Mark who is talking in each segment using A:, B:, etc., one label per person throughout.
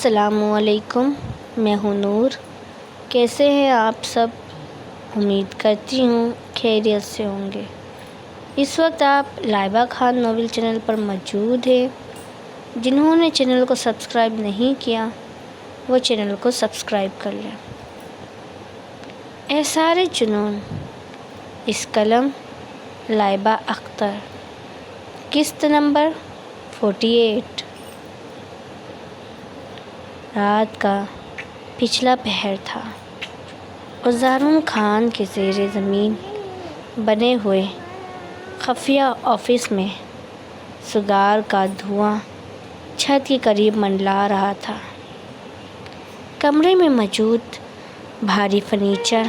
A: السلام علیکم، میں ہوں نور۔ کیسے ہیں آپ سب؟ امید کرتی ہوں خیریت سے ہوں گے۔ اس وقت آپ لائبہ خان ناول چینل پر موجود ہیں۔ جنہوں نے چینل کو سبسکرائب نہیں کیا وہ چینل کو سبسکرائب کر لیں۔ احسار جنون، اس قلم لائبہ اختر، قسط نمبر 48۔ رات کا پچھلا پہر تھا اور زارون خان کے زیر زمین بنے ہوئے خفیہ آفس میں سگار کا دھواں چھت کے قریب منڈلا رہا تھا۔ کمرے میں موجود بھاری فرنیچر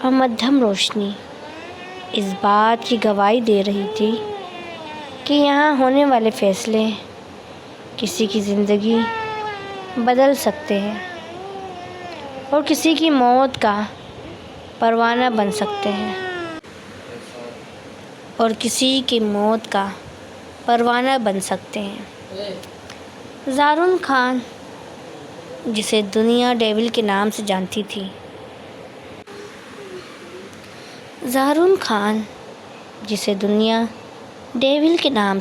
A: اور مدھم روشنی اس بات کی گواہی دے رہی تھی کہ یہاں ہونے والے فیصلے کسی کی زندگی بدل سکتے ہیں اور کسی کی موت کا پروانہ بن سکتے ہیں زارون خان، جسے دنیا ڈیول کے نام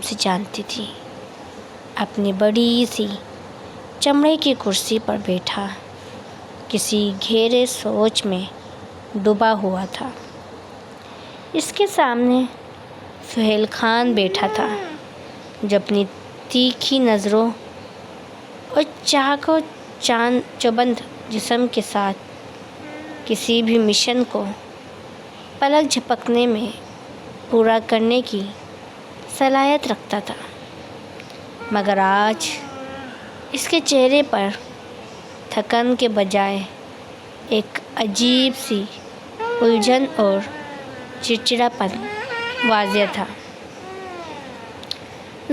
A: سے جانتی تھی، اپنی بڑی سی چمڑے کی کرسی پر بیٹھا کسی گہرے سوچ میں ڈوبا ہوا تھا۔ اس کے سامنے سہیل خان بیٹھا تھا جو اپنی تیکھی نظروں اور چاق و چوبند جسم کے ساتھ کسی بھی مشن کو پلک جھپکنے میں پورا کرنے کی صلاحیت رکھتا تھا، مگر آج اس کے چہرے پر تھکن کے بجائے ایک عجیب سی الجھن اور چڑچڑاپن واضح تھا۔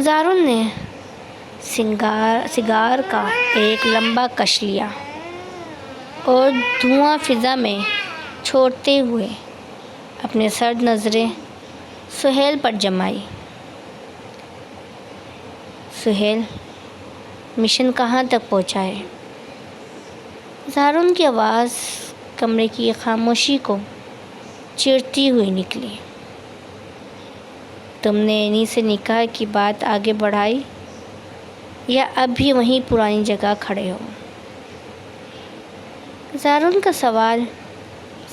A: زارون نے سگار کا ایک لمبا کش لیا اور دھواں فضا میں چھوڑتے ہوئے اپنی سرد نظریں سہیل پر جمائی۔ سہیل، مشن کہاں تک پہنچا ہے؟ زارون کی آواز کمرے کی خاموشی کو چیرتی ہوئی نکلی۔ تم نے اینی سے نکاح کی بات آگے بڑھائی یا اب بھی وہیں پرانی جگہ کھڑے ہو؟ زارون کا سوال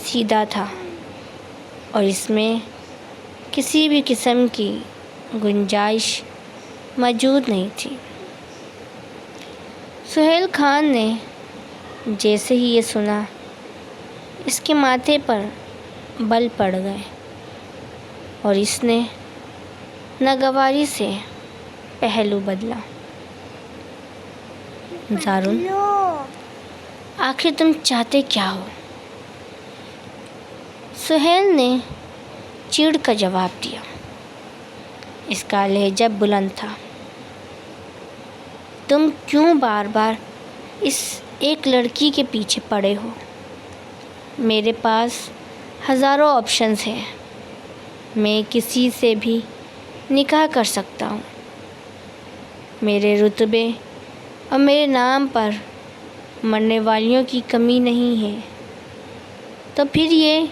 A: سیدھا تھا اور اس میں کسی بھی قسم کی گنجائش موجود نہیں تھی۔ سہیل خان نے جیسے ہی یہ سنا اس کے ماتھے پر بل پڑ گئے اور اس نے ناگواری سے پہلو بدلا۔ زارون، آخر تم چاہتے کیا ہو؟ سہیل نے چڑ کا جواب دیا۔ اس کا لہجہ بلند تھا۔ تم کیوں بار بار اس ایک لڑکی کے پیچھے پڑے ہو؟ میرے پاس ہزاروں آپشنز ہیں۔ میں کسی سے بھی نکاح کر سکتا ہوں۔ میرے رتبے اور میرے نام پر مرنے والیوں کی کمی نہیں ہے، تو پھر یہ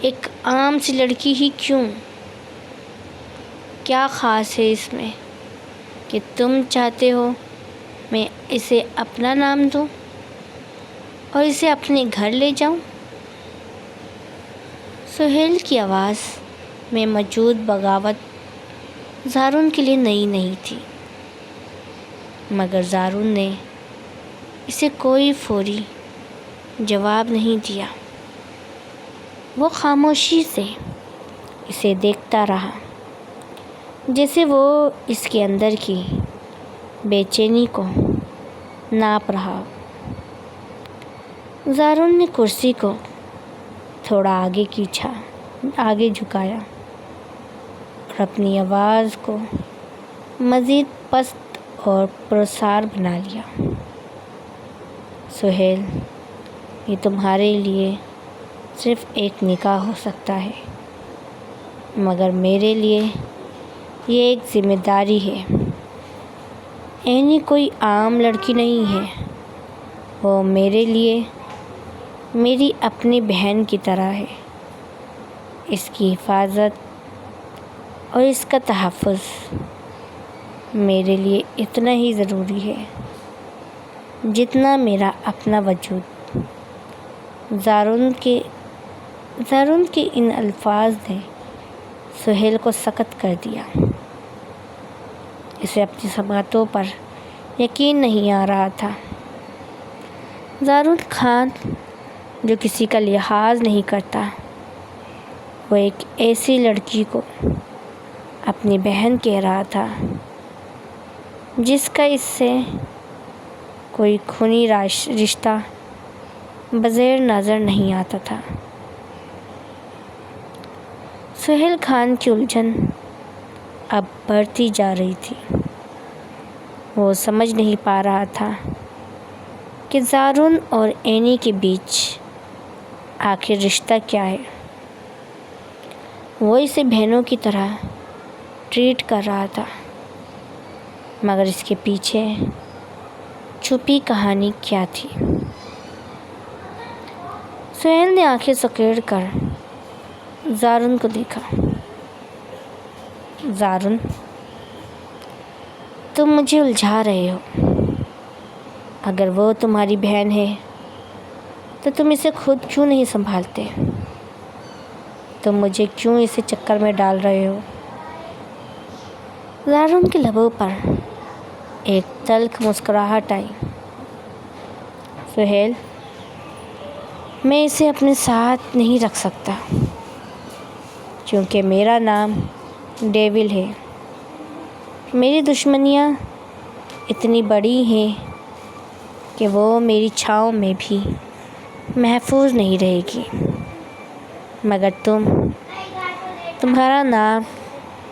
A: ایک عام سی لڑکی ہی کیوں؟ کیا خاص ہے اس میں کہ تم چاہتے ہو میں اسے اپنا نام دوں اور اسے اپنے گھر لے جاؤں؟ سہیل کی آواز میں موجود بغاوت زارون کے لیے نئی نہیں تھی، مگر زارون نے اسے کوئی فوری جواب نہیں دیا۔ وہ خاموشی سے اسے دیکھتا رہا، جیسے وہ اس کے اندر کی بے چینی کو ناپ رہا ہو۔ زارون نے کرسی کو تھوڑا آگے جھکایا اور اپنی آواز کو مزید پست اور پرسار بنا لیا۔ سہیل، یہ تمہارے لیے صرف ایک نکاح ہو سکتا ہے، مگر میرے لیے یہ ایک ذمہ داری ہے۔ اینی کوئی عام لڑکی نہیں ہے، وہ میرے لیے میری اپنی بہن کی طرح ہے۔ اس کی حفاظت اور اس کا تحفظ میرے لیے اتنا ہی ضروری ہے جتنا میرا اپنا وجود۔ زارون کے ان الفاظ نے سہیل کو سکت کر دیا۔ اسے اپنی سماعتوں پر یقین نہیں آ رہا تھا۔ زارون خان جو کسی کا لحاظ نہیں کرتا، وہ ایک ایسی لڑکی کو اپنی بہن کہہ رہا تھا جس کا اس سے کوئی خونی رشتہ بظاہر نظر نہیں آتا تھا۔ سہیل خان کی الجھن اب بڑھتی جا رہی تھی۔ وہ سمجھ نہیں پا رہا تھا کہ زارون اور اینی کے بیچ آخر رشتہ کیا ہے۔ وہ اسے بہنوں کی طرح ٹریٹ کر رہا تھا، مگر اس کے پیچھے چھپی کہانی کیا تھی؟ سہیل نے آنکھیں سکیڑ کر زارون کو دیکھا۔ زارون، تم مجھے الجھا رہے ہو۔ اگر وہ تمہاری بہن ہے تو تم اسے خود کیوں نہیں سنبھالتے؟ تم مجھے کیوں اسے چکر میں ڈال رہے ہو؟ زارون کے لبوں پر ایک تلخ مسکراہٹ آئی۔ سہیل، میں اسے اپنے ساتھ نہیں رکھ سکتا کیونکہ میرا نام ڈیول ہے۔ میری دشمنیاں اتنی بڑی ہیں کہ وہ میری چھاؤں میں بھی محفوظ نہیں رہے گی، مگر تمہارا نام،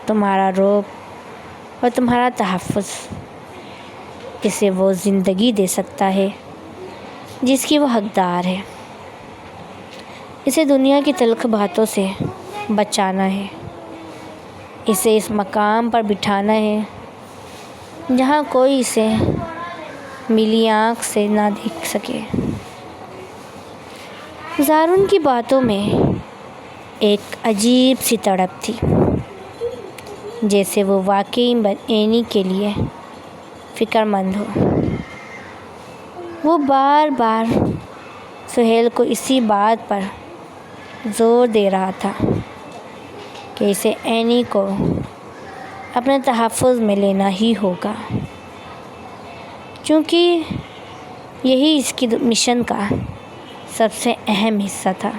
A: تمہارا رعب اور تمہارا تحفظ اسے وہ زندگی دے سکتا ہے جس کی وہ حقدار ہے۔ اسے دنیا کی تلخ باتوں سے بچانا ہے، اسے اس مقام پر بٹھانا ہے جہاں کوئی اسے میلی آنکھ سے نہ دیکھ سکے۔ زارون کی باتوں میں ایک عجیب سی تڑپ تھی، جیسے وہ واقعی اینی کے لیے فکر مند ہو۔ وہ بار بار سہیل کو اسی بات پر زور دے رہا تھا کہ اسے اینی کو اپنے تحفظ میں لینا ہی ہوگا، کیونکہ یہی اس کی مشن کا سب سے اہم حصہ تھا۔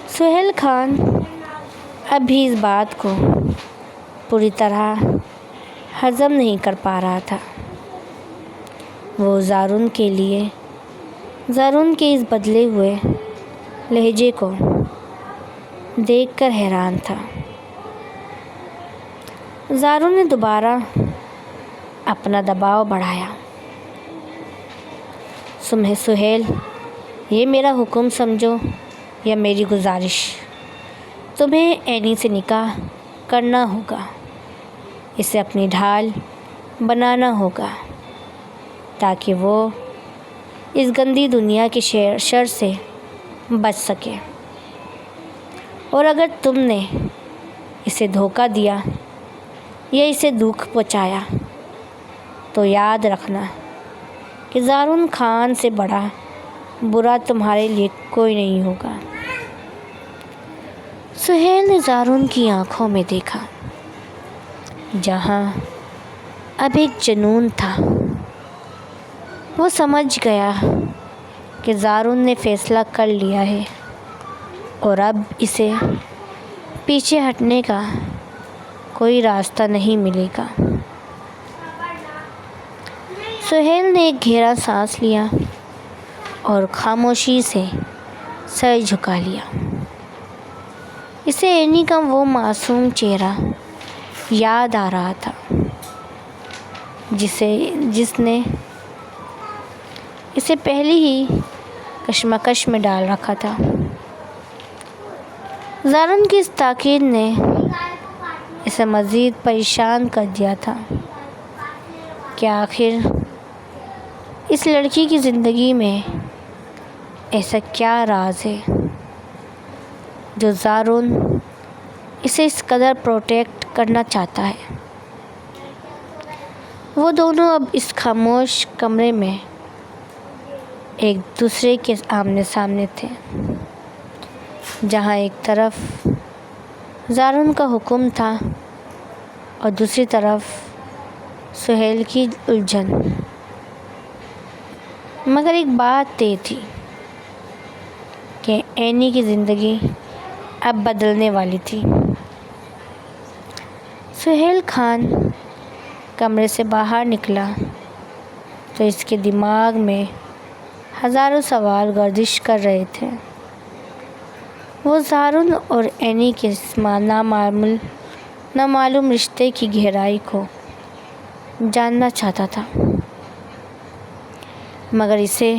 A: سہیل خان اب بھی اس بات کو پوری طرح ہضم نہیں کر پا رہا تھا۔ وہ زارون کے اس بدلے ہوئے لہجے کو دیکھ کر حیران تھا۔ زارون نے دوبارہ اپنا دباؤ بڑھایا۔ سہیل، یہ میرا حکم سمجھو یا میری گزارش، تمہیں اینی سے نکاح کرنا ہوگا، اسے اپنی ڈھال بنانا ہوگا تاکہ وہ اس گندی دنیا کے شر سے بچ سکے۔ اور اگر تم نے اسے دھوکہ دیا یا اسے دکھ پہنچایا تو یاد رکھنا کہ زارون خان سے بڑا برا تمہارے لیے کوئی نہیں ہوگا۔ سہیل نے زارون کی آنکھوں میں دیکھا، جہاں اب ایک جنون تھا۔ وہ سمجھ گیا کہ زارون نے فیصلہ کر لیا ہے اور اب اسے پیچھے ہٹنے کا کوئی راستہ نہیں ملے گا۔ سہیل نے ایک گہرا سانس لیا اور خاموشی سے سر جھکا لیا۔ اسے اینی کا وہ معصوم چہرہ یاد آ رہا تھا جس نے اسے پہلے ہی کشمکش میں ڈال رکھا تھا۔ زارون کی اس تاکید نے اسے مزید پریشان کر دیا تھا۔ کہ آخر اس لڑکی کی زندگی میں ایسا کیا راز ہے جو زارون اسے اس قدر پروٹیکٹ کرنا چاہتا ہے۔ وہ دونوں اب اس خاموش کمرے میں ایک دوسرے کے آمنے سامنے تھے، جہاں ایک طرف زارون کا حکم تھا اور دوسری طرف سہیل کی الجھن۔ مگر ایک بات طے تھی کہ اینی کی زندگی اب بدلنے والی تھی۔ سہیل خان کمرے سے باہر نکلا تو اس کے دماغ میں ہزاروں سوال گردش کر رہے تھے۔ وہ زارون اور اینی کے اس نامعلوم رشتے کی گہرائی کو جاننا چاہتا تھا، مگر اسے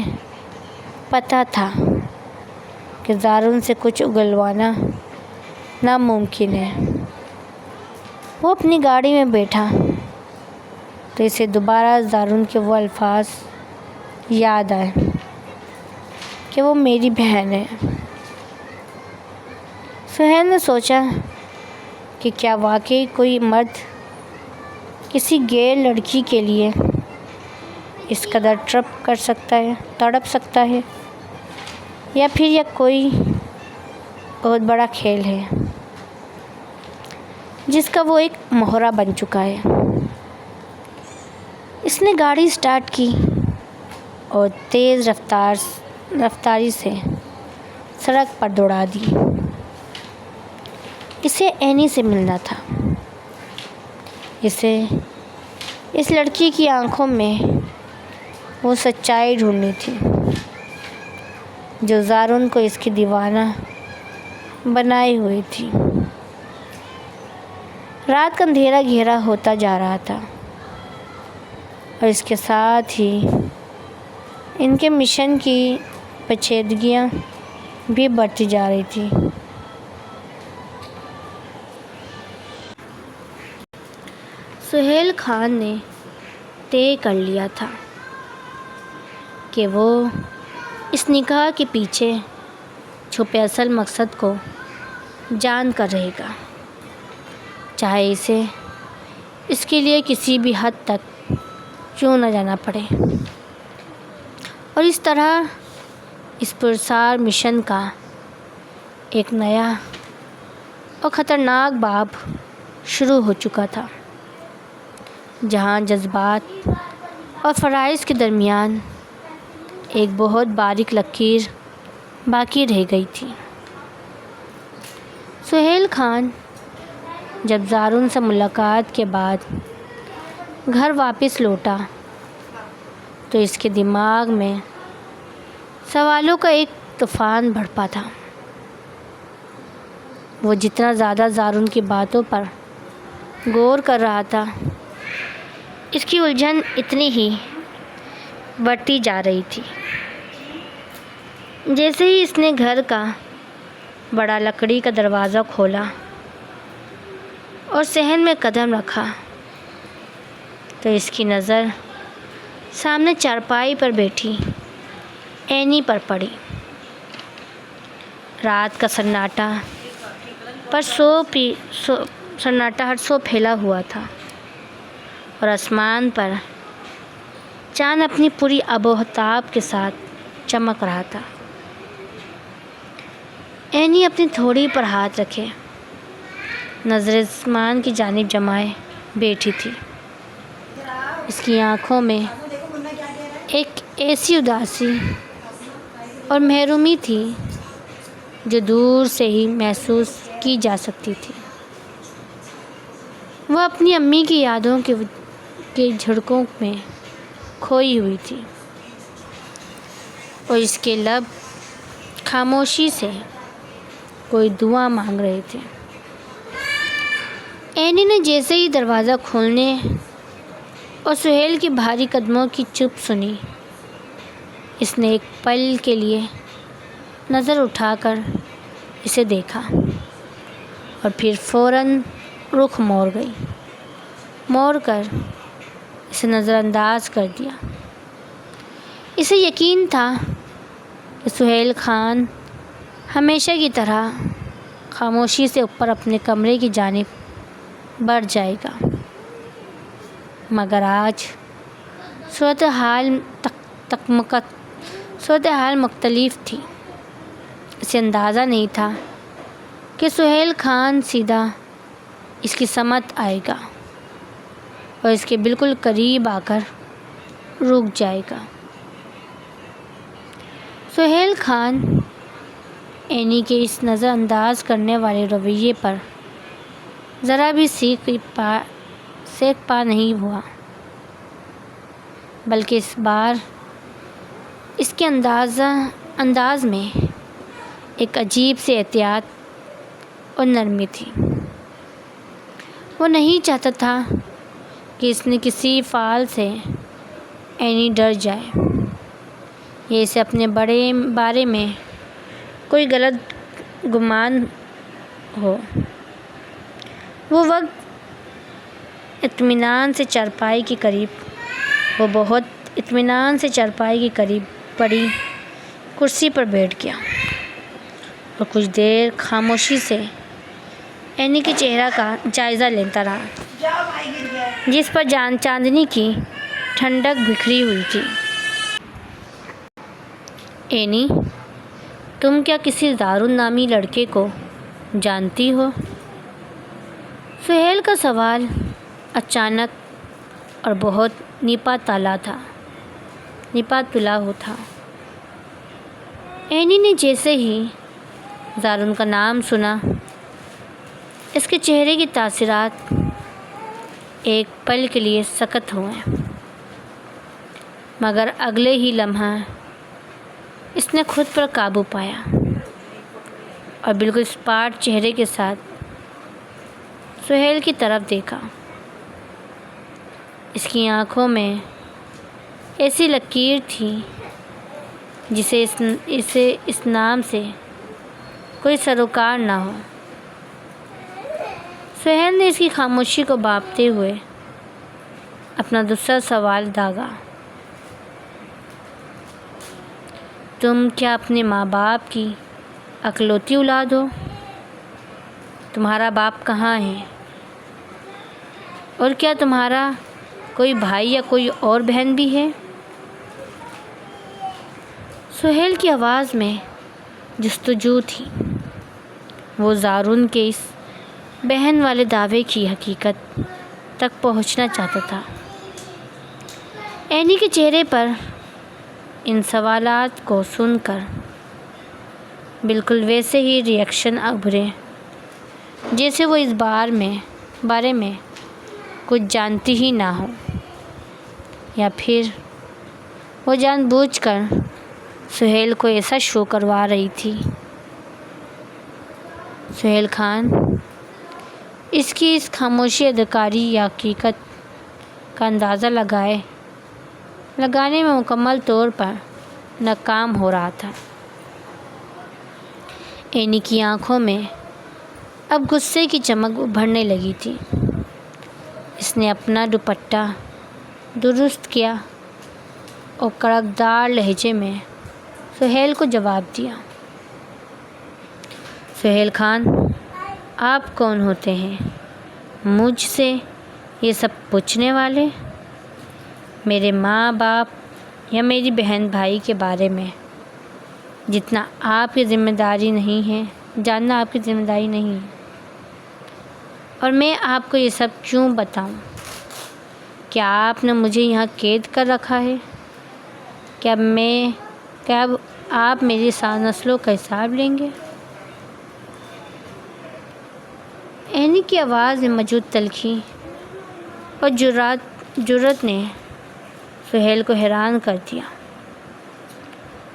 A: پتہ تھا کہ زارون سے کچھ اگلوانا ناممکن ہے۔ وہ اپنی گاڑی میں بیٹھا تو اسے دوبارہ زارون کے وہ الفاظ یاد آئے کہ وہ میری بہن ہے۔ سہیل نے سوچا کہ کیا واقعی کوئی مرد کسی غیر لڑکی کے لیے اس قدر تڑپ سکتا ہے، یا پھر یہ کوئی بہت بڑا کھیل ہے جس کا وہ ایک مہرہ بن چکا ہے۔ اس نے گاڑی سٹارٹ کی اور تیز رفتاری سے سڑک پر دوڑا دی۔ اسے اینی سے ملنا تھا۔ اسے اس لڑکی کی آنکھوں میں وہ سچائی ڈھونڈنی تھی جو زارون کو اس کی دیوانہ بنائے ہوئی تھی۔ رات کا اندھیرا گہرا ہوتا جا رہا تھا اور اس کے ساتھ ہی ان کے مشن کی پیچیدگیاں بھی بڑھتی جا رہی تھی۔ سہیل خان نے طے کر لیا تھا کہ وہ اس نکاح کے پیچھے چھپے اصل مقصد کو جان کر رہے گا، چاہے اسے اس کے لیے کسی بھی حد تک کیوں نہ جانا پڑے۔ اور اس طرح اس پراسرار مشن کا ایک نیا اور خطرناک باب شروع ہو چکا تھا، جہاں جذبات اور فرائض کے درمیان ایک بہت باریک لکیر باقی رہ گئی تھی۔ سہیل خان جب زارون سے ملاقات کے بعد گھر واپس لوٹا تو اس کے دماغ میں سوالوں کا ایک طوفان بھڑپا تھا۔ وہ جتنا زیادہ زارون کی باتوں پر غور کر رہا تھا، اس کی الجھن اتنی ہی بڑھتی جا رہی تھی۔ جیسے ہی اس نے گھر کا بڑا لکڑی کا دروازہ کھولا اور صحن میں قدم رکھا تو اس کی نظر سامنے چارپائی پر بیٹھی اینی پر پڑی۔ رات کا سناٹا ہر سو پھیلا ہوا تھا اور آسمان پر چاند اپنی پوری آب و تاب کے ساتھ چمک رہا تھا۔ اینی اپنی تھوڑی پر ہاتھ رکھے نظر آسمان کی جانب جمائے بیٹھی تھی۔ اس کی آنکھوں میں ایک ایسی اداسی اور محرومی تھی جو دور سے ہی محسوس کی جا سکتی تھی۔ وہ اپنی امی کی یادوں کے جھڑکوں میں کھوئی ہوئی تھی اور اس کے لب خاموشی سے کوئی دعا مانگ رہے تھے۔ اینی نے جیسے ہی دروازہ کھولنے اور سہیل کے بھاری قدموں کی چپ سنی، اس نے ایک پل کے لیے نظر اٹھا کر اسے دیکھا اور پھر فوراً رخ موڑ کر اسے نظر انداز کر دیا۔ اسے یقین تھا کہ سہیل خان ہمیشہ کی طرح خاموشی سے اوپر اپنے کمرے کی جانب بڑھ جائے گا، مگر آج صورتحال مختلف تھی۔ اسے اندازہ نہیں تھا کہ سہیل خان سیدھا اس کی سمت آئے گا اور اس کے بالکل قریب آ کر رک جائے گا۔ سہیل خان اینی کے اس نظر انداز کرنے والے رویے پر ذرا بھی سیکھ پا نہیں ہوا، بلکہ اس بار اس کے انداز میں ایک عجیب سی احتیاط اور نرمی تھی۔ وہ نہیں چاہتا تھا کہ اس نے کسی فعل سے اینی ڈر جائے یا اسے اپنے بارے میں کوئی غلط گمان ہو۔ وہ بہت اطمینان سے چارپائی کے قریب پڑی کرسی پر بیٹھ گیا اور کچھ دیر خاموشی سے اینی کے چہرے کا جائزہ لیتا رہا، جس پر چاندنی کی ٹھنڈک بکھری ہوئی تھی۔ اینی، تم کیا کسی زارن نامی لڑکے کو جانتی ہو؟ سہیل کا سوال اچانک اور بہت نیپا تلا ہو تھا۔ اینی نے جیسے ہی زارن کا نام سنا، اس کے چہرے کی تاثرات ایک پل کے لیے سکت ہوئے، مگر اگلے ہی لمحہ اس نے خود پر قابو پایا اور بالکل اسپاٹ چہرے کے ساتھ سہیل کی طرف دیکھا۔ اس کی آنکھوں میں ایسی لکیر تھی جسے اس نام سے کوئی سروکار نہ ہو۔ سہیل نے اس کی خاموشی کو بھانپتے ہوئے اپنا دوسرا سوال داغا، تم کیا اپنے ماں باپ کی اکلوتی اولاد ہو؟ تمہارا باپ کہاں ہے؟ اور کیا تمہارا کوئی بھائی یا کوئی اور بہن بھی ہے؟ سہیل کی آواز میں جستجو تھی۔ وہ زارن کے اس بہن والے دعوے کی حقیقت تک پہنچنا چاہتا تھا۔ اینی کے چہرے پر ان سوالات کو سن کر بالکل ویسے ہی ری ایکشن ابھرے جیسے وہ اس بارے میں کچھ جانتی ہی نہ ہو، یا پھر وہ جان بوجھ کر سہیل کو ایسا شو کروا رہی تھی۔ سہیل خان اس کی اس خاموشی اداکاری یا حقیقت کا اندازہ لگانے میں مکمل طور پر ناکام ہو رہا تھا۔ اینی کی آنکھوں میں اب غصے کی چمک ابھرنے لگی تھی۔ اس نے اپنا دوپٹہ درست کیا اور کڑکدار لہجے میں سہیل کو جواب دیا، سہیل خان، آپ کون ہوتے ہیں مجھ سے یہ سب پوچھنے والے؟ میرے ماں باپ یا میری بہن بھائی کے بارے میں جاننا آپ کی ذمہ داری نہیں ہے، اور میں آپ کو یہ سب کیوں بتاؤں؟ کیا آپ نے مجھے یہاں قید کر رکھا ہے؟ کیا اب آپ میری نسلوں کا حساب لیں گے؟ اینی کی آواز میں موجود تلخی اور جرأت نے سہیل کو حیران کر دیا۔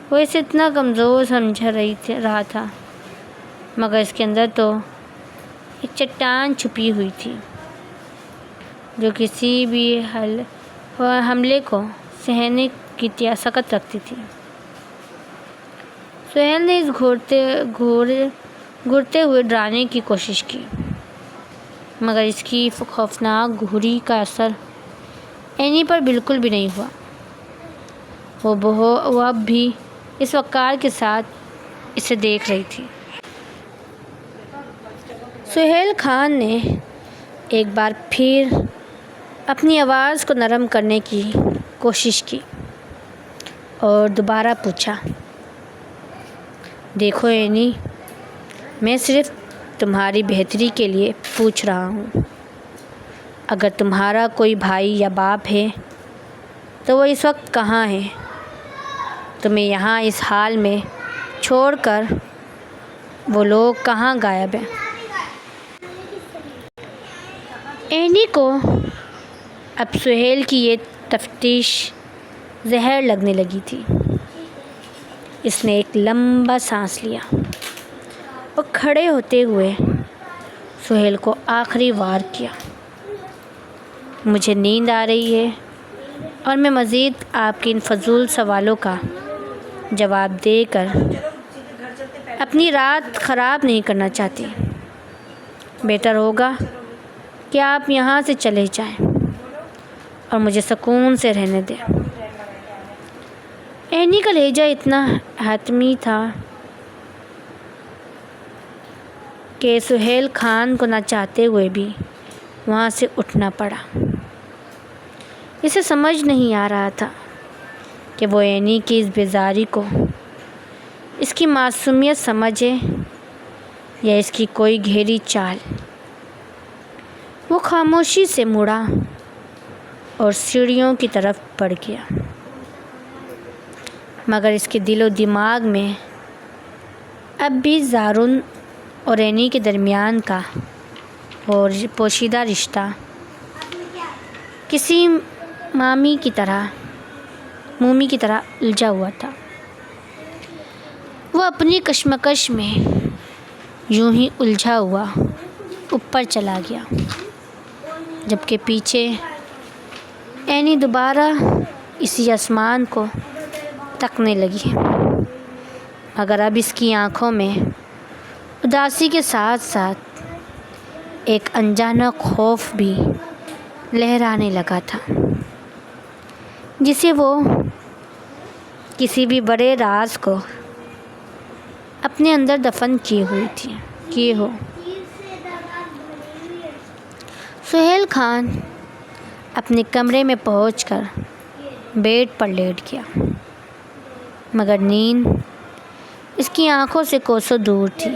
A: وہ اسے اتنا کمزور سمجھ رہا تھا، مگر اس کے اندر تو ایک چٹان چھپی ہوئی تھی جو کسی بھی حملے کو سہنے کی طاقت رکھتی تھی۔ سہیل نے اس گھورتے ہوئے ڈرانے کی کوشش کی، مگر اس کی خوفناک گھوری کا اثر اینی پر بالکل بھی نہیں ہوا۔ وہ اب بھی اس وقار کے ساتھ اسے دیکھ رہی تھی۔ سہیل خان نے ایک بار پھر اپنی آواز کو نرم کرنے کی کوشش کی اور دوبارہ پوچھا، دیکھو اینی، میں صرف تمہاری بہتری کے لیے پوچھ رہا ہوں۔ اگر تمہارا کوئی بھائی یا باپ ہے تو وہ اس وقت کہاں ہے؟ تمہیں یہاں اس حال میں چھوڑ کر وہ لوگ کہاں غائب ہیں؟ اینی کو اب سہیل کی یہ تفتیش زہر لگنے لگی تھی۔ اس نے ایک لمبا سانس لیا اور کھڑے ہوتے ہوئے سہیل کو آخری وار کیا، مجھے نیند آ رہی ہے اور میں مزید آپ کے ان فضول سوالوں کا جواب دے کر اپنی رات خراب نہیں کرنا چاہتی۔ بہتر ہوگا کہ آپ یہاں سے چلے جائیں اور مجھے سکون سے رہنے دیں۔ اینی کا لہجہ اتنا حتمی تھا کہ سہیل خان کو نہ چاہتے ہوئے بھی وہاں سے اٹھنا پڑا۔ اسے سمجھ نہیں آ رہا تھا کہ وہ اینی کی اس بیزاری کو اس کی معصومیت سمجھے یا اس کی کوئی گہری چال۔ وہ خاموشی سے مڑا اور سیڑھیوں کی طرف بڑھ گیا، مگر اس کے دل و دماغ میں اب بھی زارون اور اینی کے درمیان کا اور پوشیدہ رشتہ کسی مومی کی طرح الجھا ہوا تھا۔ وہ اپنی کشمکش میں یوں ہی الجھا ہوا اوپر چلا گیا، جبکہ پیچھے اینی دوبارہ اسی آسمان کو تکنے لگی، مگر اب اس کی آنکھوں میں اداسی کے ساتھ ساتھ ایک انجانا خوف بھی لہرانے لگا تھا، جسے وہ کسی بھی بڑے راز کو اپنے اندر دفن کیے ہو۔ سہیل خان اپنے کمرے میں پہنچ کر بیڈ پر لیٹ گیا، مگر نیند اس کی آنکھوں سے کوسوں دور تھی۔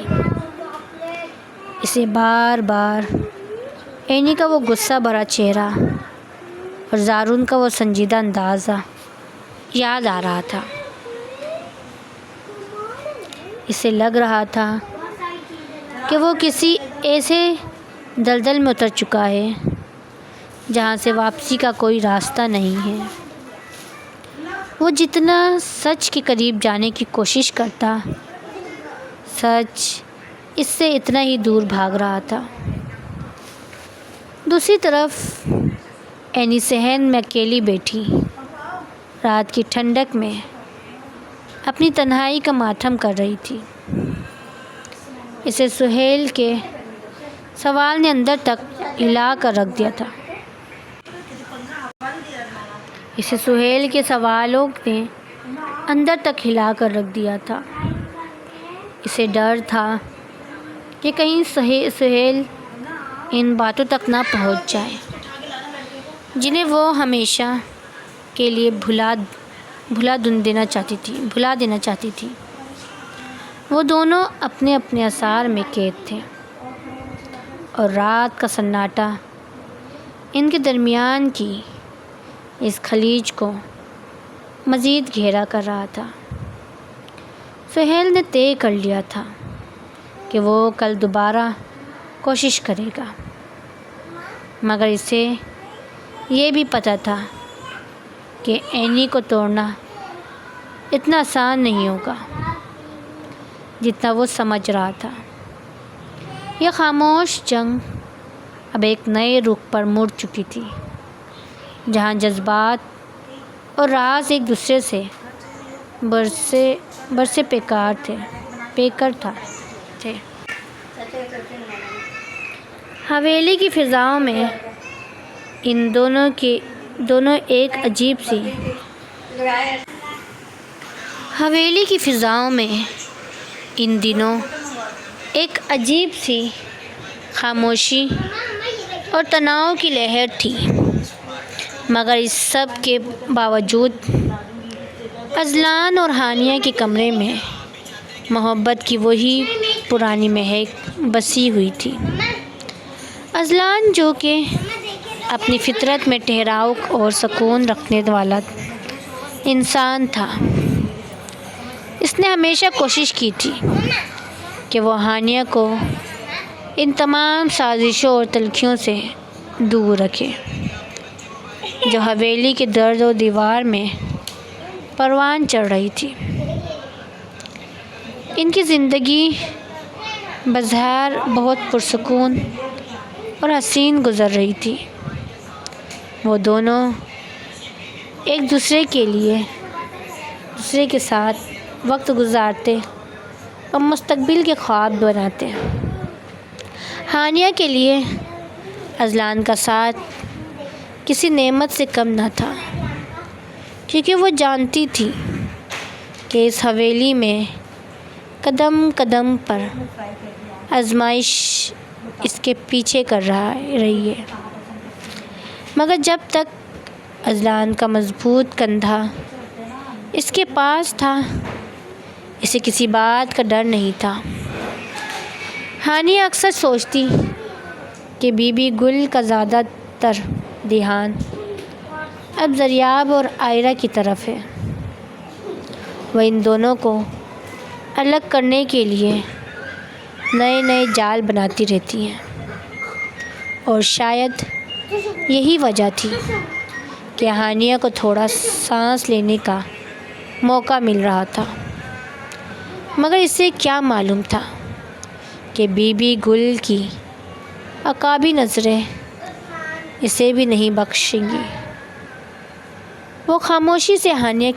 A: اسے بار بار اینی کا وہ غصہ بھرا چہرہ اور زارون کا وہ سنجیدہ اندازہ یاد آ رہا تھا۔ اسے لگ رہا تھا کہ وہ کسی ایسے دلدل میں اتر چکا ہے جہاں سے واپسی کا کوئی راستہ نہیں ہے۔ وہ جتنا سچ کے قریب جانے کی کوشش کرتا، سچ اس سے اتنا ہی دور بھاگ رہا تھا۔ دوسری طرف اینی صحن میں اکیلی بیٹھی رات کی ٹھنڈک میں اپنی تنہائی کا ماتم کر رہی تھی۔ اسے سہیل کے سوال نے اندر تک ہلا کر رکھ دیا تھا۔ اسے ڈر تھا کہ کہیں سہیل ان باتوں تک نہ پہنچ جائے جنہیں وہ ہمیشہ کے لیے بھلا دینا چاہتی تھی۔ وہ دونوں اپنے اپنے اثار میں قید تھے اور رات کا سناٹا ان کے درمیان کی اس خلیج کو مزید گہرا کر رہا تھا۔ سہیل نے طے کر لیا تھا کہ وہ کل دوبارہ کوشش کرے گا، مگر اسے یہ بھی پتہ تھا کہ اینی کو توڑنا اتنا آسان نہیں ہوگا جتنا وہ سمجھ رہا تھا۔ یہ خاموش جنگ اب ایک نئے رخ پر مڑ چکی تھی، جہاں جذبات اور راز ایک دوسرے سے برسے پیکر تھے۔ حویلی کی فضاؤں میں ان دونوں کے دونوں ایک عجیب سی حویلی کی فضاؤں میں ان دنوں ایک عجیب سی خاموشی اور تناؤ کی لہر تھی، مگر اس سب کے باوجود اذلان اور ہانیہ کے کمرے میں محبت کی وہی پرانی مہک بسی ہوئی تھی۔ اذلان جو کہ اپنی فطرت میں ٹھہراؤ اور سکون رکھنے والا انسان تھا، اس نے ہمیشہ کوشش کی تھی کہ وہ ہانیہ کو ان تمام سازشوں اور تلخیوں سے دور رکھے جو حویلی کے درد و دیوار میں پروان چڑھ رہی تھی۔ ان کی زندگی بظاہر بہت پرسکون اور حسین گزر رہی تھی۔ وہ دونوں ایک دوسرے کے ساتھ وقت گزارتے اور مستقبل کے خواب بناتے۔ ہانیہ کے لیے اذلان کا ساتھ کسی نعمت سے کم نہ تھا، کیونکہ وہ جانتی تھی کہ اس حویلی میں قدم قدم پر آزمائش اس کے پیچھے کر رہی ہے، مگر جب تک اذلان کا مضبوط کندھا اس کے پاس تھا، اسے کسی بات کا ڈر نہیں تھا۔ ہانیہ اکثر سوچتی کہ بی بی گل کا زیادہ تر دھیان اب زریاب اور عائرہ کی طرف ہے۔ وہ ان دونوں کو الگ کرنے کے لیے نئے نئے جال بناتی رہتی ہیں، اور شاید یہی وجہ تھی کہ ہانیہ کو تھوڑا سانس لینے کا موقع مل رہا تھا، مگر اسے کیا معلوم تھا کہ بی بی گل کی عقابی نظریں اسے بھی نہیں بخشیں گی۔ وہ خاموشی سے ہانیہ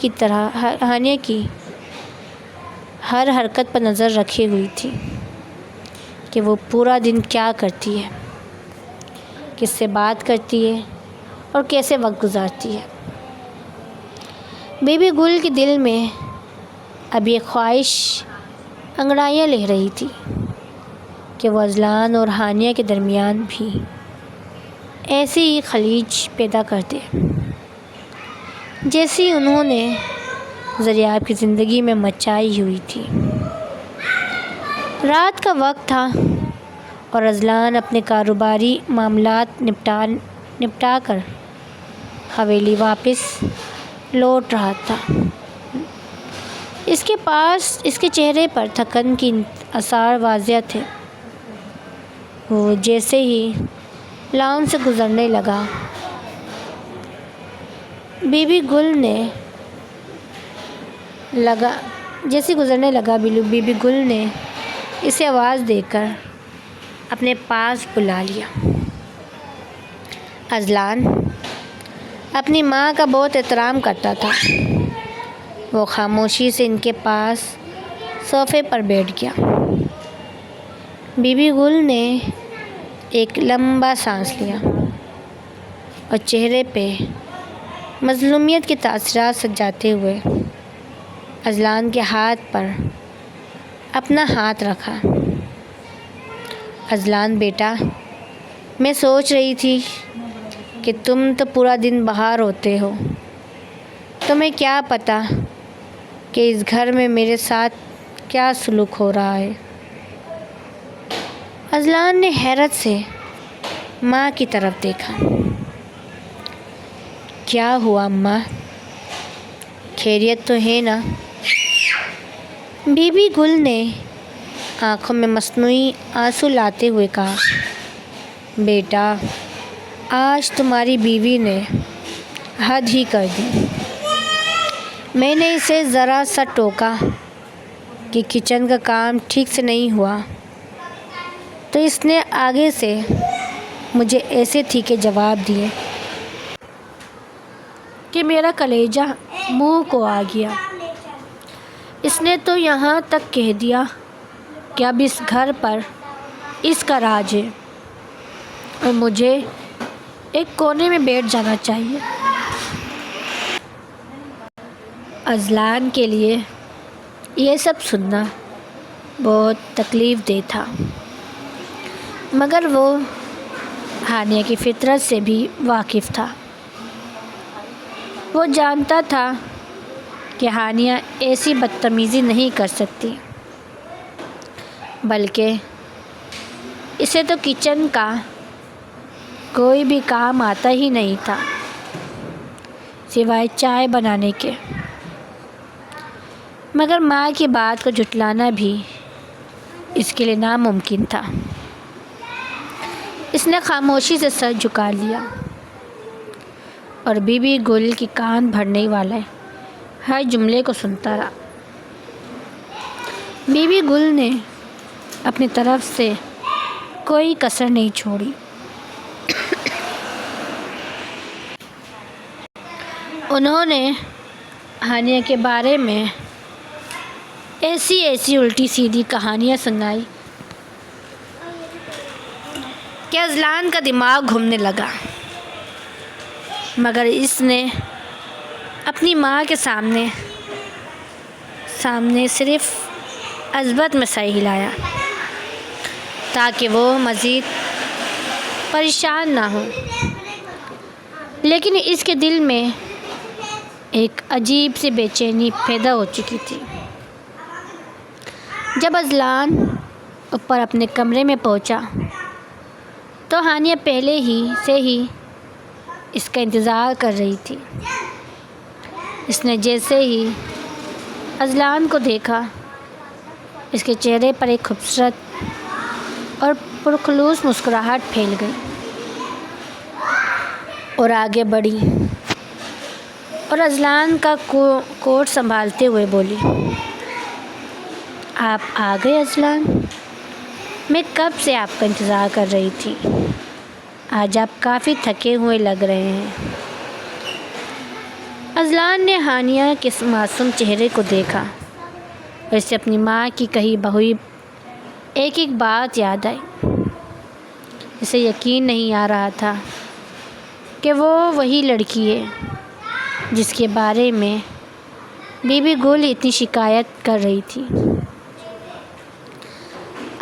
A: کی ہر حرکت پر نظر رکھے ہوئی تھی کہ وہ پورا دن کیا کرتی ہے، کس سے بات کرتی ہے اور کیسے وقت گزارتی ہے۔ بی بی گل کے دل میں اب یہ خواہش انگڑائیاں لے رہی تھی کہ وہ اذلان اور ہانیہ کے درمیان بھی ایسی ہی خلیج پیدا کر دے جیسی انہوں نے زریاب کی زندگی میں مچائی ہوئی تھی۔ رات کا وقت تھا اور اذلان اپنے کاروباری معاملات نپٹا کر حویلی واپس لوٹ رہا تھا۔ اس کے چہرے پر تھکن کے آثار واضح تھے۔ وہ جیسے ہی لاؤن سے گزرنے لگا، بی بی گل نے اسے آواز دے کر اپنے پاس بلا لیا۔ اذلان اپنی ماں کا بہت احترام کرتا تھا۔ وہ خاموشی سے ان کے پاس صوفے پر بیٹھ گیا۔ بی بی گل نے ایک لمبا سانس لیا اور چہرے پہ مظلومیت کے تاثرات سجاتے ہوئے اذلان کے ہاتھ پر اپنا ہاتھ رکھا۔ اذلان بیٹا، میں سوچ رہی تھی کہ تم تو پورا دن باہر ہوتے ہو، تمہیں کیا پتہ کہ اس گھر میں میرے ساتھ کیا سلوک ہو رہا ہے۔ اذلان نے حیرت سے ماں کی طرف دیکھا۔ کیا ہوا اماں، خیریت تو ہے نا؟ بی بی گل نے آنکھوں میں مصنوعی آنسو لاتے ہوئے کہا، بیٹا آج تمہاری بیوی نے حد ہی کر دی۔ میں نے اسے ذرا سا ٹوکا کہ کچن کا کام ٹھیک سے نہیں ہوا تو اس نے آگے سے مجھے ایسے تیکھے جواب دیے کہ میرا کلیجہ منہ کو آ گیا۔ اس نے تو یہاں تک کہہ دیا کہ اب اس گھر پر اس کا راج ہے اور مجھے ایک کونے میں بیٹھ جانا چاہیے۔ اذلان کے لیے یہ سب سننا بہت تکلیف دہ تھا، مگر وہ ہانیہ کی فطرت سے بھی واقف تھا۔ وہ جانتا تھا کہ ہانیہ ایسی بدتمیزی نہیں کر سکتی، بلکہ اسے تو کچن کا کوئی بھی کام آتا ہی نہیں تھا سوائے چائے بنانے کے، مگر ماں کی بات کو جھٹلانا بھی اس کے لیے ناممکن تھا۔ اس نے خاموشی سے سر جھکا لیا اور بی بی گل کی کان بھرنے والے ہر جملے کو سنتا رہا۔ بی بی گل نے اپنی طرف سے کوئی کسر نہیں چھوڑی۔ انہوں نے ہانیہ کے بارے میں ایسی الٹی سیدھی کہانیاں سنائی کہ اذلان کا دماغ گھومنے لگا، مگر اس نے اپنی ماں کے سامنے صرف عصبت میں سر ہلایا تاکہ وہ مزید پریشان نہ ہو، لیکن اس کے دل میں ایک عجیب سی بے چینی پیدا ہو چکی تھی۔ جب اذلان اوپر اپنے کمرے میں پہنچا تو ہانیہ پہلے سے ہی اس کا انتظار کر رہی تھی۔ اس نے جیسے ہی اذلان کو دیکھا، اس کے چہرے پر ایک خوبصورت اور پرخلوص مسکراہٹ پھیل گئی اور آگے بڑھی اور اذلان کا کوٹ سنبھالتے ہوئے بولی، آپ آ گئے اذلان؟ میں کب سے آپ کا انتظار کر رہی تھی۔ آج آپ کافی تھکے ہوئے لگ رہے ہیں۔ اذلان نے ہانیہ کے معصوم چہرے کو دیکھا اور اسے اپنی ماں کی کہی ہوئی ایک بات یاد آئی۔ اسے یقین نہیں آ رہا تھا کہ وہ وہی لڑکی ہے جس کے بارے میں بی بی گل اتنی شکایت کر رہی تھی۔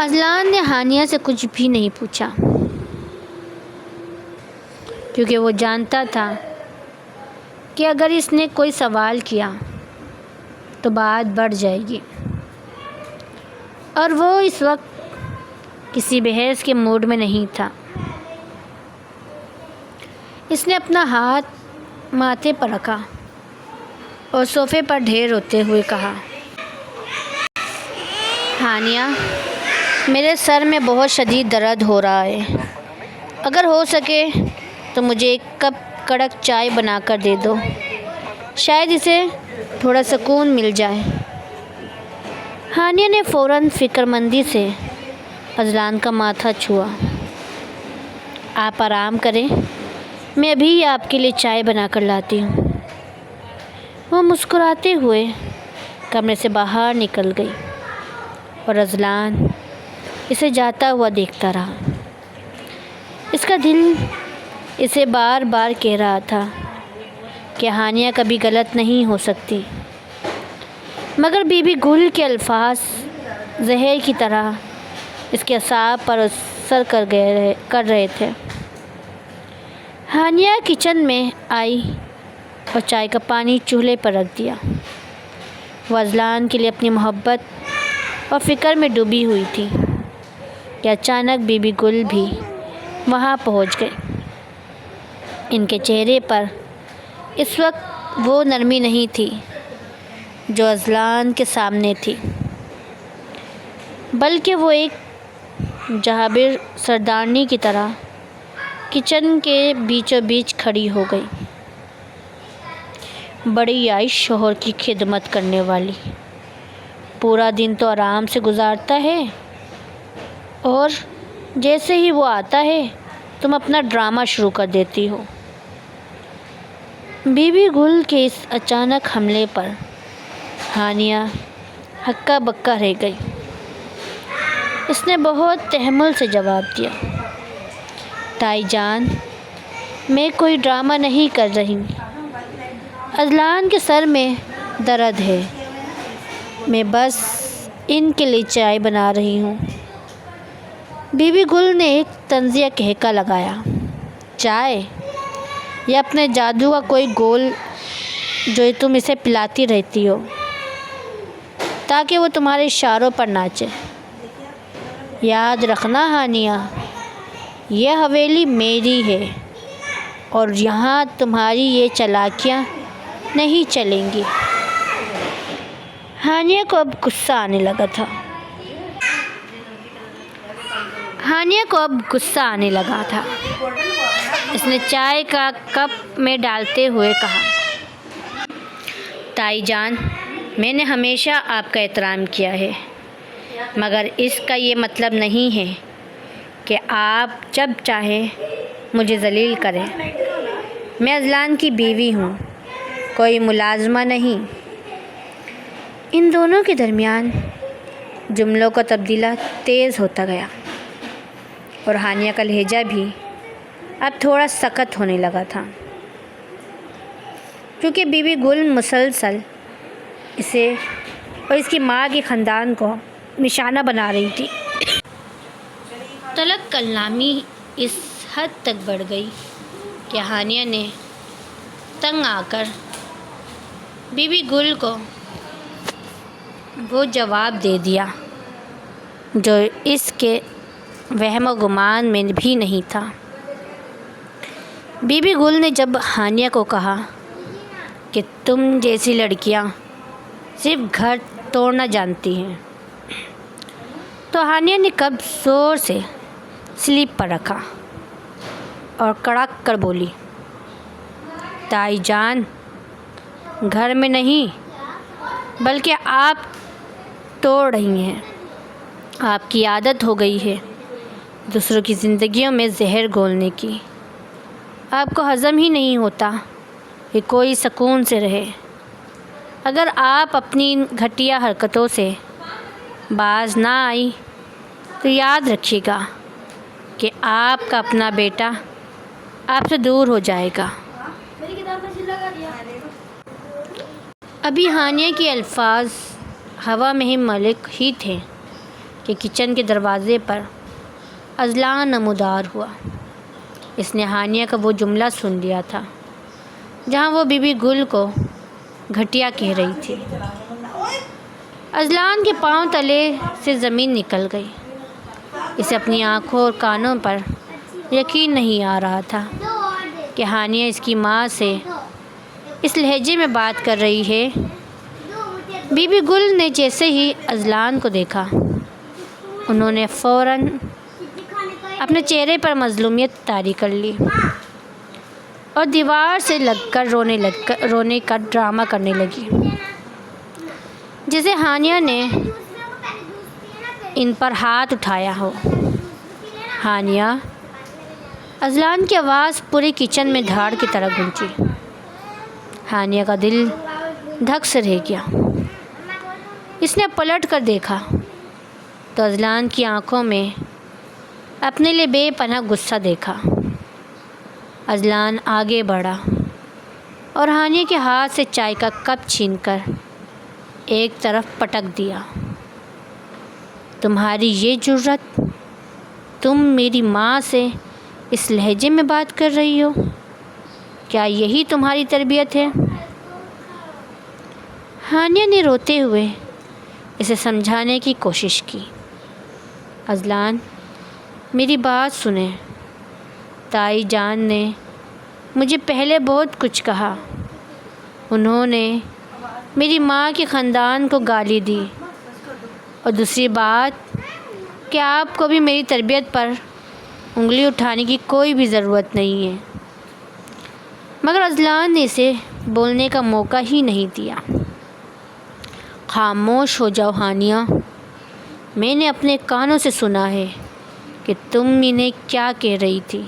A: اذلان نے ہانیہ سے کچھ بھی نہیں پوچھا کیونکہ وہ جانتا تھا کہ اگر اس نے کوئی سوال کیا تو بات بڑھ جائے گی، اور وہ اس وقت کسی بحث کے موڈ میں نہیں تھا۔ اس نے اپنا ہاتھ ماتھے پر رکھا اور صوفے پر ڈھیر ہوتے ہوئے کہا، ہانیہ، میرے سر میں بہت شدید درد ہو رہا ہے، اگر ہو سکے تو مجھے ایک کپ کڑک چائے بنا کر دے دو، شاید اسے تھوڑا سکون مل جائے۔ ہانیہ نے فوراً فکر مندی سے اذلان کا ماتھا چھوا۔ آپ آرام کریں، میں ابھی آپ کے لیے چائے بنا کر لاتی ہوں۔ وہ مسکراتے ہوئے کمرے سے باہر نکل گئی اور اذلان اسے جاتا ہوا دیکھتا رہا۔ اس کا دل اسے بار بار کہہ رہا تھا کہ ہانیہ کبھی غلط نہیں ہو سکتی، مگر بی بی گل کے الفاظ زہر کی طرح اس کے اعصاب پر اثر کر رہے تھے۔ ہانیہ کچن میں آئی اور چائے کا پانی چولہے پر رکھ دیا۔ وہ اذلان کے لیے اپنی محبت اور فکر میں ڈوبی ہوئی تھی کہ اچانک بی بی گل بھی وہاں پہنچ گئے۔ ان کے چہرے پر اس وقت وہ نرمی نہیں تھی جو اذلان کے سامنے تھی، بلکہ وہ ایک جابر سردارنی کی طرح کچن کے بیچوں بیچ کھڑی ہو گئی۔ بڑی عائش شوہر کی خدمت کرنے والی، پورا دن تو آرام سے گزارتا ہے اور جیسے ہی وہ آتا ہے تم اپنا ڈرامہ شروع کر دیتی ہو۔ بی بی گل کے اس اچانک حملے پر ہانیہ ہکا بکا رہ گئی۔ اس نے بہت تحمل سے جواب دیا، تائی جان، میں کوئی ڈرامہ نہیں کر رہی۔ اذلان کے سر میں درد ہے، میں بس ان کے لیے چائے بنا رہی ہوں۔ بی بی گل نے ایک طنزیہ کہکا لگایا۔ چائے؟ یا اپنے جادو کا کوئی گول جو تم اسے پلاتی رہتی ہو تاکہ وہ تمہارے اشاروں پر ناچے؟ یاد رکھنا ہانیہ، یہ حویلی میری ہے اور یہاں تمہاری یہ چالاکیاں نہیں چلیں گی۔ ہانیہ کو اب غصہ آنے لگا تھا۔ اس نے چائے کا کپ میں ڈالتے ہوئے کہا، تائی جان، میں نے ہمیشہ آپ کا احترام کیا ہے، مگر اس کا یہ مطلب نہیں ہے کہ آپ جب چاہیں مجھے ذلیل کریں۔ میں اذلان کی بیوی ہوں، کوئی ملازمہ نہیں۔ ان دونوں کے درمیان جملوں کا تبادلہ تیز ہوتا گیا اور ہانیہ کا لہجہ بھی اب تھوڑا سخت ہونے لگا تھا، کیونکہ بی بی گل مسلسل اسے اور اس کی ماں کے خاندان کو نشانہ بنا رہی تھی۔ طلاق کلامی اس حد تک بڑھ گئی کہ ہانیہ نے تنگ آ کر بی بی گل کو وہ جواب دے دیا جو اس کے وہم و گمان میں بھی نہیں تھا۔ بی بی گل نے جب ہانیہ کو کہا کہ تم جیسی لڑکیاں صرف گھر توڑنا جانتی ہیں، تو ہانیہ نے قبض زور سے سلیپ پر رکھا اور کڑک کر بولی، تائی جان، گھر میں نہیں بلکہ آپ توڑ رہی ہیں۔ آپ کی عادت ہو گئی ہے دوسروں کی زندگیوں میں زہر گھولنے کی۔ آپ کو ہضم ہی نہیں ہوتا کہ کوئی سکون سے رہے۔ اگر آپ اپنی گھٹیا حرکتوں سے باز نہ آئی تو یاد رکھیے گا کہ آپ کا اپنا بیٹا آپ سے دور ہو جائے گا۔ ابھی ہانیہ کے الفاظ ہوا میں ہی ملک ہی تھے کہ کچن کے دروازے پر اذلان نمودار ہوا۔ اس نے ہانیہ کا وہ جملہ سن لیا تھا جہاں وہ بی بی گل کو گھٹیا کہہ رہی تھی۔ اذلان کے پاؤں تلے سے زمین نکل گئی۔ اسے اپنی آنکھوں اور کانوں پر یقین نہیں آ رہا تھا کہ ہانیہ اس کی ماں سے اس لہجے میں بات کر رہی ہے۔ بی بی گل نے جیسے ہی اذلان کو دیکھا، انہوں نے فوراً اپنے چہرے پر مظلومیت طاری کر لی اور دیوار سے لگ کر رونے کا ڈرامہ کرنے لگی، جیسے ہانیہ نے ان پر ہاتھ اٹھایا ہو۔ ہانیہ، اذلان کی آواز پورے کچن میں دھاڑ کی طرح گونجی۔ ہانیہ کا دل دھک سے رہ گیا۔ اس نے پلٹ کر دیکھا تو اذلان کی آنکھوں میں اپنے لیے بے پناہ غصہ دیکھا۔ اذلان آگے بڑھا اور ہانیہ کے ہاتھ سے چائے کا کپ چھین کر ایک طرف پٹک دیا۔ تمہاری یہ جرأت، تم میری ماں سے اس لہجے میں بات کر رہی ہو؟ کیا یہی تمہاری تربیت ہے؟ ہانیہ نے روتے ہوئے اسے سمجھانے کی کوشش کی۔ اذلان، میری بات سنیں۔ تائی جان نے مجھے پہلے بہت کچھ کہا۔ انہوں نے میری ماں کے خاندان کو گالی دی، اور دوسری بات کہ آپ کو بھی میری تربیت پر انگلی اٹھانے کی کوئی بھی ضرورت نہیں ہے۔ مگر اذلان نے اسے بولنے کا موقع ہی نہیں دیا۔ خاموش ہو جاؤ ہانیہ، میں نے اپنے کانوں سے سنا ہے کہ تم انہیں کیا کہہ رہی تھی۔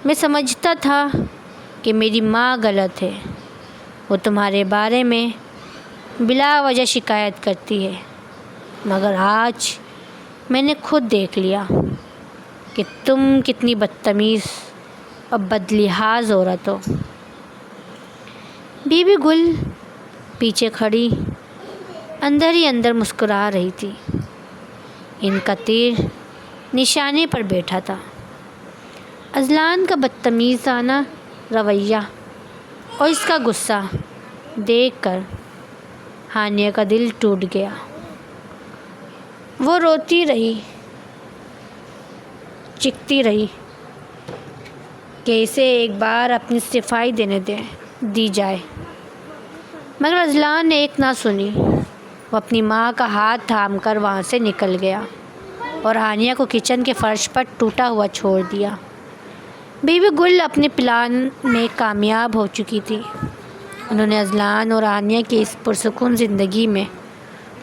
A: میں سمجھتا تھا کہ میری ماں غلط ہے، وہ تمہارے بارے میں بلا وجہ شکایت کرتی ہے، مگر آج میں نے خود دیکھ لیا کہ تم کتنی بدتمیز اور بدلحاظ عورت ہو۔ بی بی گل پیچھے کھڑی اندر ہی اندر مسکرا رہی تھی۔ ان کا تیر نشانے پر بیٹھا تھا۔ اذلان کا بدتمیزانہ رویہ اور اس کا غصہ دیکھ کر ہانیہ کا دل ٹوٹ گیا۔ وہ روتی رہی، چیختی رہی کہ اسے ایک بار اپنی صفائی دی جائے، مگر اذلان نے ایک نہ سنی۔ وہ اپنی ماں کا ہاتھ تھام کر وہاں سے نکل گیا اور ہانیہ کو کچن کے فرش پر ٹوٹا ہوا چھوڑ دیا۔ بی بی گل اپنے پلان میں کامیاب ہو چکی تھی۔ انہوں نے اذلان اور ہانیہ کی اس پرسکون زندگی میں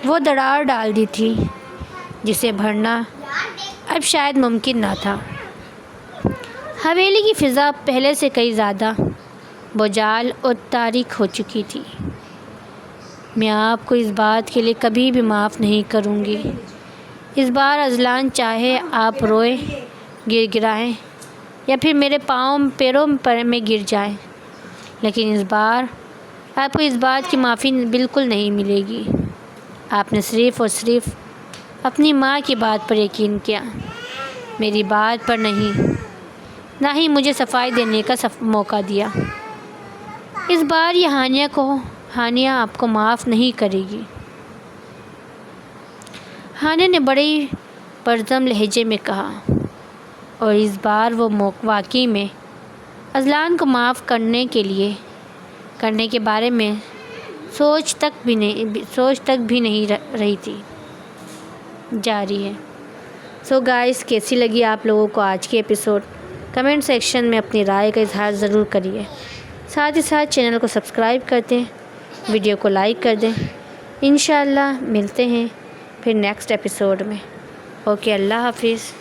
A: وہ دراڑ ڈال دی تھی جسے بھرنا اب شاید ممکن نہ تھا۔ حویلی کی فضا پہلے سے کئی زیادہ بجال اور تاریک ہو چکی تھی۔ میں آپ کو اس بات کے لیے کبھی بھی معاف نہیں کروں گی۔ اس بار اذلان چاہے آپ روئیں، گر گرائیں یا پھر میرے پیروں میں گر جائیں، لیکن اس بار آپ کو اس بات کی معافی بالکل نہیں ملے گی۔ آپ نے صرف اور صرف اپنی ماں کی بات پر یقین کیا، میری بات پر نہیں، نہ ہی مجھے صفائی دینے کا موقع دیا۔ اس بار یہ ہانیہ آپ کو معاف نہیں کرے گی۔ ہانیہ نے بڑی پرزم لہجے میں کہا، اور اس بار وہ واقعی میں اذلان کو معاف کرنے کے بارے میں سوچ تک بھی نہیں رہی تھی۔ جاری ہے۔ سو گائز، کیسی لگی آپ لوگوں کو آج کی ایپیسوڈ؟ کمنٹ سیکشن میں اپنی رائے کا اظہار ضرور کریے۔ ساتھ ہی ساتھ چینل کو سبسکرائب کر دیں، ویڈیو کو لائک کر دیں۔ انشاءاللہ ملتے ہیں پھر نیکسٹ ایپیسوڈ میں۔ اوکے، اللہ حافظ۔